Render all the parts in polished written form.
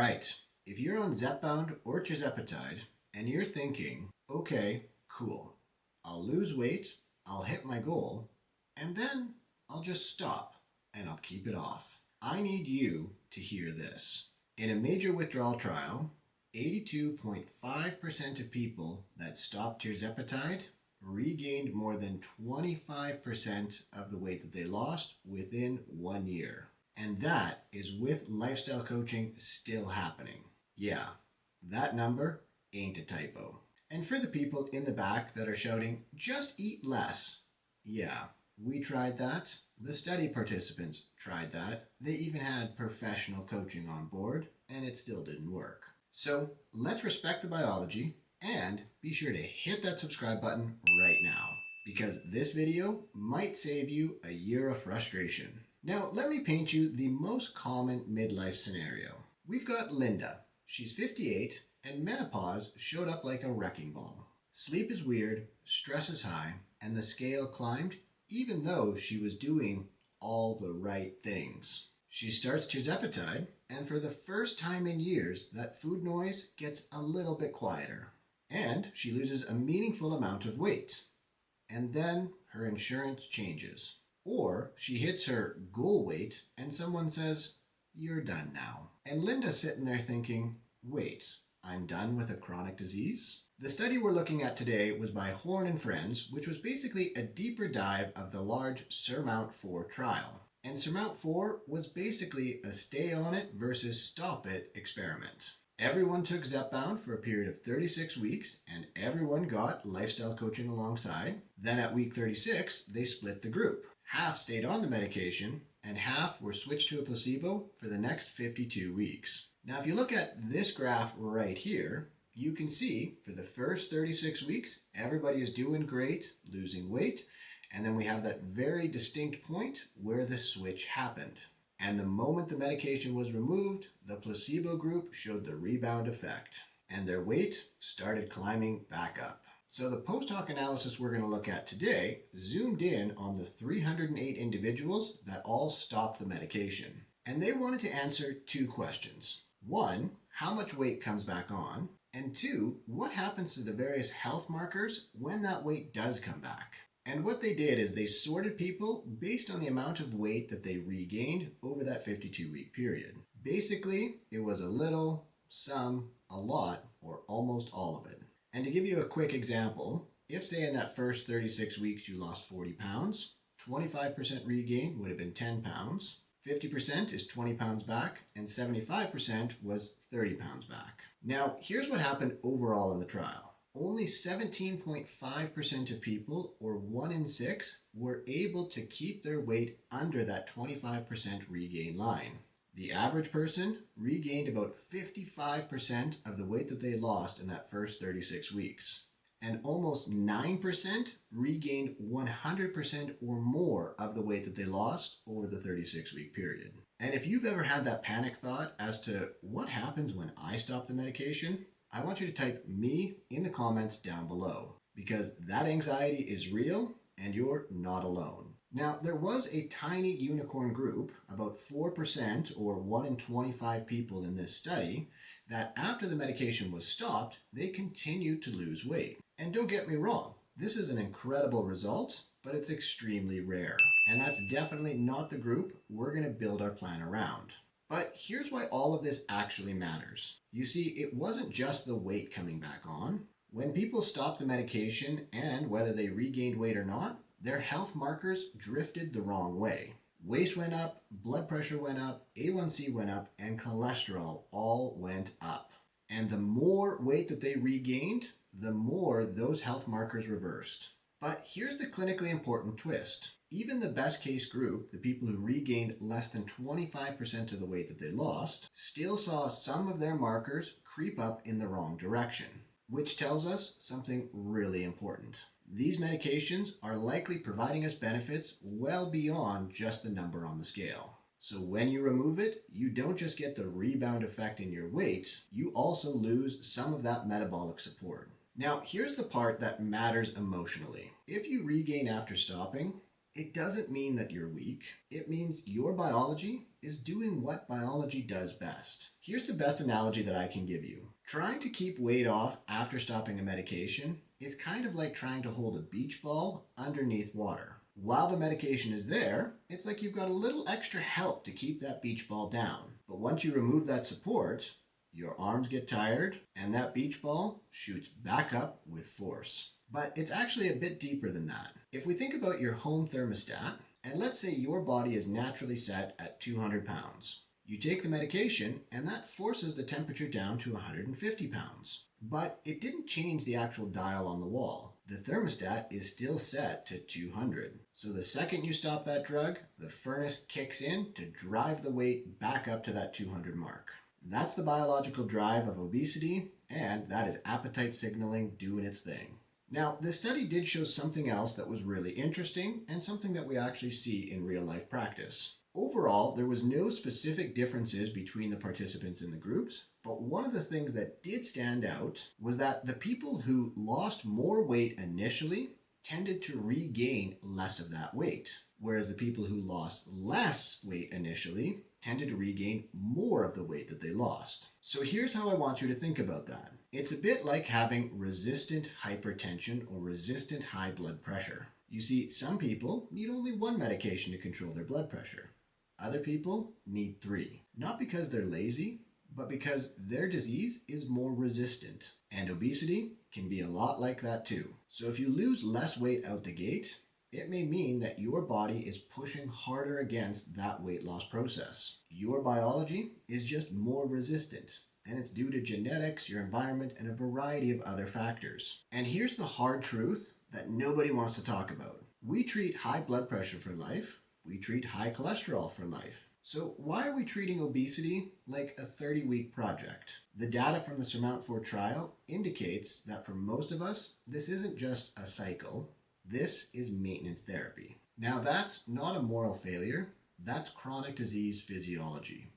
right, if you're on Zepbound or Tirzepatide and you're thinking, okay, cool, I'll lose weight, I'll hit my goal, and then I'll just stop and I'll keep it off. I need you to hear this. In a major withdrawal trial, 82.5% of people that stopped Tirzepatide regained more than 25% of the weight that they lost within 1 year. And that is with lifestyle coaching still happening. Yeah, that number ain't a typo. And for the people in the back that are shouting, just eat less. Yeah, we tried that. The study participants tried that. They even had professional coaching on board, and it still didn't work. So let's respect the biology and be sure to hit that subscribe button right now, because this video might save you a year of frustration. Now, let me paint you the most common midlife scenario. We've got Linda. She's 58, and menopause showed up like a wrecking ball. Sleep is weird, stress is high, and the scale climbed even though she was doing all the right things. She starts Tirzepatide, and for the first time in years, that food noise gets a little bit quieter. And she loses a meaningful amount of weight. And then her insurance changes. Or she hits her goal weight and someone says, you're done now. And Linda's sitting there thinking, wait, I'm done with a chronic disease? The study we're looking at today was by Horn and Friends, which was basically a deeper dive of the large SURMOUNT-4 trial. And SURMOUNT-4 was basically a stay on it versus stop it experiment. Everyone took Zepbound for a period of 36 weeks, and everyone got lifestyle coaching alongside. Then at week 36, they split the group. Half stayed on the medication, and half were switched to a placebo for the next 52 weeks. Now, if you look at this graph right here, you can see for the first 36 weeks, everybody is doing great, losing weight, and then we have that very distinct point where the switch happened. And the moment the medication was removed, the placebo group showed the rebound effect, and their weight started climbing back up. So the post-hoc analysis we're going to look at today zoomed in on the 308 individuals that all stopped the medication. And they wanted to answer two questions. One, how much weight comes back on? And two, what happens to the various health markers when that weight does come back? And what they did is they sorted people based on the amount of weight that they regained over that 52-week period. Basically, it was a little, some, a lot, or almost all of it. And to give you a quick example, if say in that first 36 weeks you lost 40 pounds, 25% regain would have been 10 pounds, 50% is 20 pounds back, and 75% was 30 pounds back. Now, here's what happened overall in the trial. Only 17.5% of people, or 1 in 6, were able to keep their weight under that 25% regain line. The average person regained about 55% of the weight that they lost in that first 36 weeks. And almost 9% regained 100% or more of the weight that they lost over the 36-week period. And if you've ever had that panic thought as to what happens when I stop the medication, I want you to type me in the comments down below, because that anxiety is real and you're not alone. Now, there was a tiny unicorn group, about 4% or 1 in 25 people in this study, that after the medication was stopped, they continued to lose weight. And don't get me wrong, this is an incredible result, but it's extremely rare. And that's definitely not the group we're going to build our plan around. But here's why all of this actually matters. You see, it wasn't just the weight coming back on. When people stopped the medication, and whether they regained weight or not, their health markers drifted the wrong way. Waist went up, blood pressure went up, A1C went up, and cholesterol all went up. And the more weight that they regained, the more those health markers reversed. But here's the clinically important twist. Even the best case group, the people who regained less than 25% of the weight that they lost, still saw some of their markers creep up in the wrong direction, which tells us something really important. These medications are likely providing us benefits well beyond just the number on the scale. So when you remove it, you don't just get the rebound effect in your weight, you also lose some of that metabolic support. Now, here's the part that matters emotionally. If you regain after stopping, it doesn't mean that you're weak. It means your biology is doing what biology does best. Here's the best analogy that I can give you. Trying to keep weight off after stopping a medication is kind of like trying to hold a beach ball underneath water. While the medication is there, it's like you've got a little extra help to keep that beach ball down. But once you remove that support, your arms get tired and that beach ball shoots back up with force. But it's actually a bit deeper than that. If we think about your home thermostat, and let's say your body is naturally set at 200 pounds. You take the medication and that forces the temperature down to 150 pounds. But it didn't change the actual dial on the wall. The thermostat is still set to 200. So the second you stop that drug, the furnace kicks in to drive the weight back up to that 200 mark. That's the biological drive of obesity, and that is appetite signaling doing its thing. Now, this study did show something else that was really interesting and something that we actually see in real life practice. Overall, there was no specific differences between the participants in the groups, but one of the things that did stand out was that the people who lost more weight initially tended to regain less of that weight, whereas the people who lost less weight initially tended to regain more of the weight that they lost. So here's how I want you to think about that. It's a bit like having resistant hypertension or resistant high blood pressure. You see, some people need only one medication to control their blood pressure. Other people need 3. Not because they're lazy, but because their disease is more resistant. And obesity can be a lot like that too. So if you lose less weight out the gate, it may mean that your body is pushing harder against that weight loss process. Your biology is just more resistant, and it's due to genetics, your environment, and a variety of other factors. And here's the hard truth that nobody wants to talk about. We treat high blood pressure for life. We treat high cholesterol for life. So why are we treating obesity like a 30-week project? The data from the SURMOUNT-4 trial indicates that for most of us, this isn't just a cycle. This is maintenance therapy. Now that's not a moral failure. That's chronic disease physiology,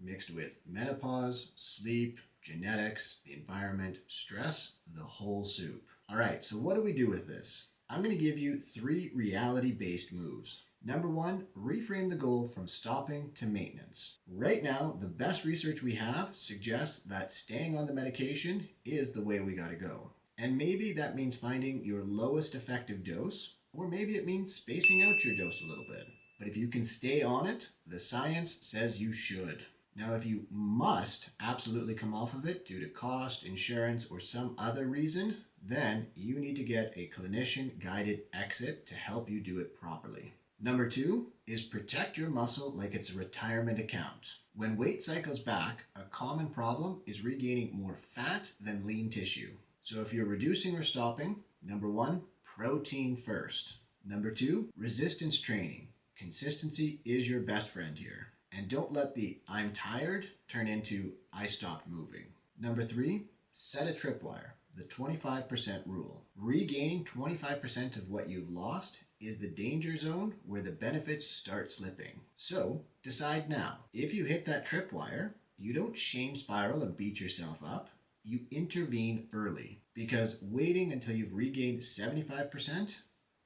mixed with menopause, sleep, genetics, the environment, stress, the whole soup. All right, so what do we do with this? I'm going to give you 3 reality-based moves. Number 1, reframe the goal from stopping to maintenance. Right now, the best research we have suggests that staying on the medication is the way we gotta go. And maybe that means finding your lowest effective dose, or maybe it means spacing out your dose a little bit. But if you can stay on it, the science says you should. Now, if you must absolutely come off of it due to cost, insurance, or some other reason, then you need to get a clinician-guided exit to help you do it properly. Number 2 is protect your muscle like it's a retirement account. When weight cycles back, a common problem is regaining more fat than lean tissue. So if you're reducing or stopping, number 1, protein first. Number 2, resistance training. Consistency is your best friend here. And don't let the I'm tired turn into I stopped moving. Number 3, set a tripwire, the 25% rule. Regaining 25% of what you've lost is the danger zone where the benefits start slipping. So decide now. If you hit that tripwire, you don't shame spiral and beat yourself up. You intervene early, because waiting until you've regained 75%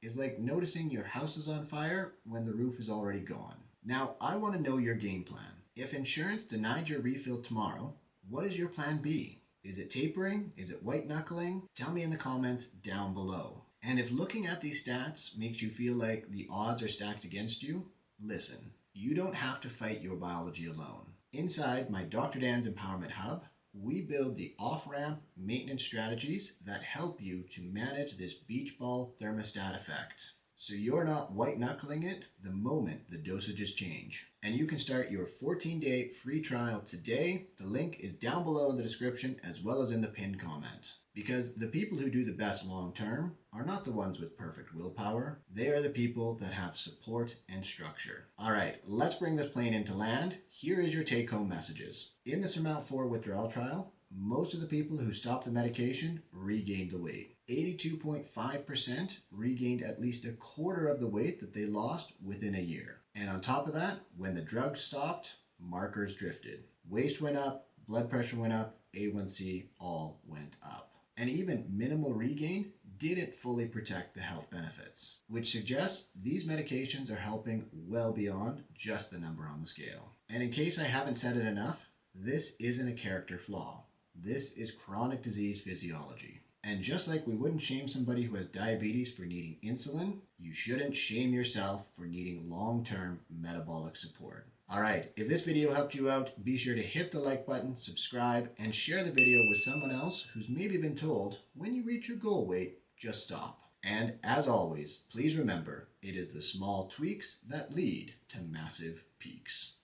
is like noticing your house is on fire when the roof is already gone. Now, I want to know your game plan. If insurance denied your refill tomorrow, what is your plan B? Is it tapering? Is it white knuckling? Tell me in the comments down below. And if looking at these stats makes you feel like the odds are stacked against you, listen, you don't have to fight your biology alone. Inside my Dr. Dan's Empowerment Hub, we build the off-ramp maintenance strategies that help you to manage this beach ball thermostat effect. So you're not white knuckling it the moment the dosages change. And you can start your 14-day free trial today. The link is down below in the description as well as in the pinned comment. Because the people who do the best long-term are not the ones with perfect willpower. They are the people that have support and structure. All right, let's bring this plane into land. Here is your take-home messages. In the SURMOUNT-4 withdrawal trial, most of the people who stopped the medication regained the weight. 82.5% regained at least a quarter of the weight that they lost within a year. And on top of that, when the drug stopped, markers drifted. Waist went up, blood pressure went up, A1C all went up. And even minimal regain didn't fully protect the health benefits, which suggests these medications are helping well beyond just the number on the scale. And in case I haven't said it enough, this isn't a character flaw. This is chronic disease physiology. And just like we wouldn't shame somebody who has diabetes for needing insulin, you shouldn't shame yourself for needing long-term metabolic support. Alright, if this video helped you out, be sure to hit the like button, subscribe, and share the video with someone else who's maybe been told, when you reach your goal weight, just stop. And as always, please remember, it is the small tweaks that lead to massive peaks.